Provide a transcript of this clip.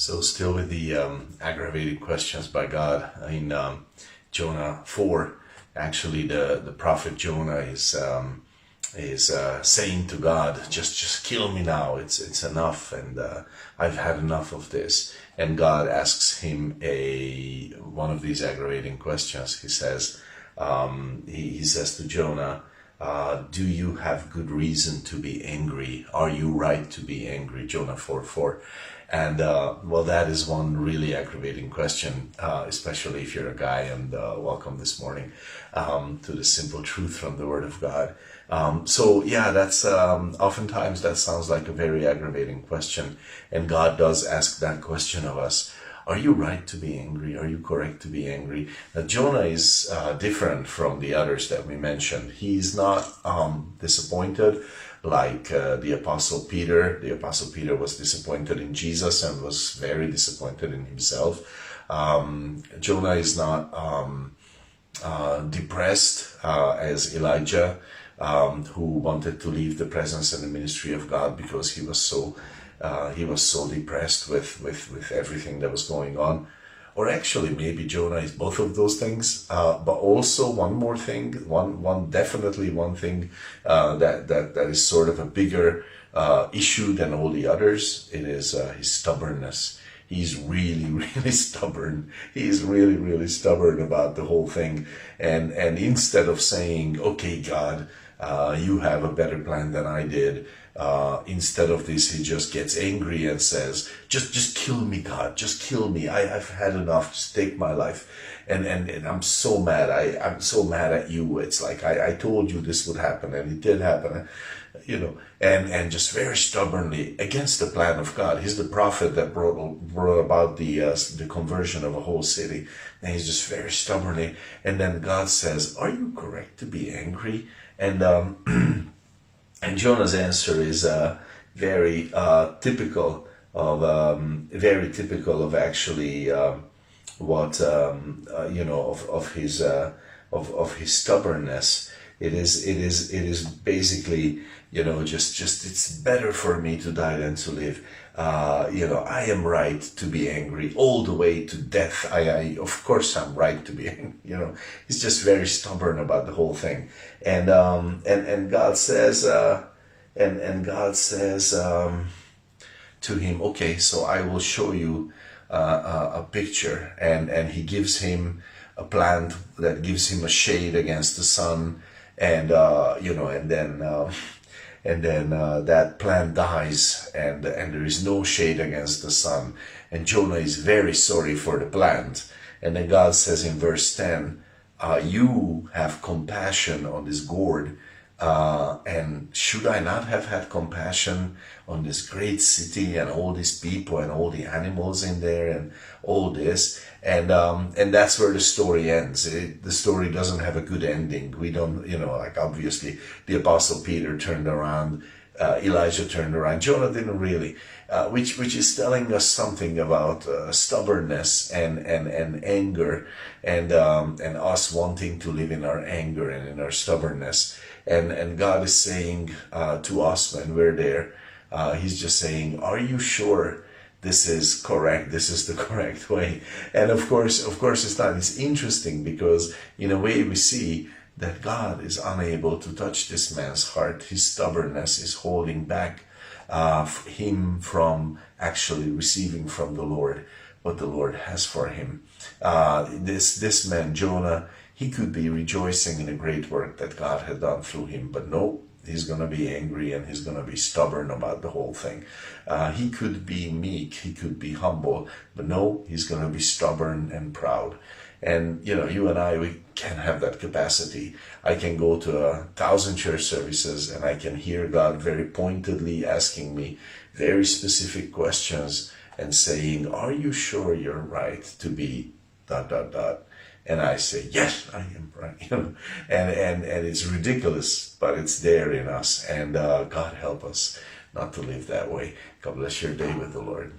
So still with the aggravated questions by God in Jonah 4, actually the prophet Jonah is saying to God, just kill me now. It's enough, and I've had enough of this. And God asks him one of these aggravating questions. He says, he says to Jonah, do you have good reason to be angry? Are you right to be angry? Jonah 4:4. And well, that is one really aggravating question, especially if you're a guy, and welcome this morning to the simple truth from the Word of God. So yeah, that's oftentimes that sounds like a very aggravating question, and God does ask that question of us. Are you right to be angry? Are you correct to be angry? Now, Jonah is different from the others that we mentioned. He's not disappointed like the Apostle Peter. The Apostle Peter was disappointed in Jesus and was very disappointed in himself. Jonah is not depressed as Elijah, who wanted to leave the presence and the ministry of God because he was so depressed with everything that was going on. Or actually, maybe Jonah is both of those things, but also one more thing, definitely one thing that is sort of a bigger issue than all the others. It is his stubbornness. He's really, really stubborn. He's really, really stubborn about the whole thing. And instead of saying, okay, God, you have a better plan than I did, instead of this, he just gets angry and says, just kill me, God, just kill me. I've had enough. Just take my life. And I'm so mad. I'm so mad at you. It's like, I told you this would happen, and it did happen, and just very stubbornly against the plan of God. He's the prophet that brought about the conversion of a whole city. And he's just very stubbornly. And then God says, are you correct to be angry? And Jonah's answer is very typical of actually what of his stubbornness. It is basically just it's better for me to die than to live. I am right to be angry all the way to death. I of course I'm right to be angry. He's just very stubborn about the whole thing. And God says to him, okay, so I will show you a picture, and he gives him a plant that gives him a shade against the sun, and then that plant dies, and there is no shade against the sun, and Jonah is very sorry for the plant. And then God says in verse 10, you have compassion on this gourd, and should I not have had compassion on this great city and all these people and all the animals in there and all this? And that's where the story ends. The story doesn't have a good ending. We don't, obviously the Apostle Peter turned around, Elijah turned around. Jonah didn't really, which is telling us something about stubbornness and anger, and us wanting to live in our anger and in our stubbornness. And God is saying to us when we're there, He's just saying, are you sure this is correct? This is the correct way? And of course it's not. It's interesting because in a way we see that God is unable to touch this man's heart. His stubbornness is holding back him from actually receiving from the Lord what the Lord has for him. This man, Jonah, he could be rejoicing in the great work that God had done through him, but no, he's going to be angry and he's going to be stubborn about the whole thing. He could be meek, he could be humble, but no, he's going to be stubborn and proud. And you and I, we can have that capacity. I can go to 1,000 church services and I can hear God very pointedly asking me very specific questions and saying, are you sure you're right to be ... And I say, yes, I am right. And it's ridiculous, but it's there in us. And God help us not to live that way. God bless your day with the Lord.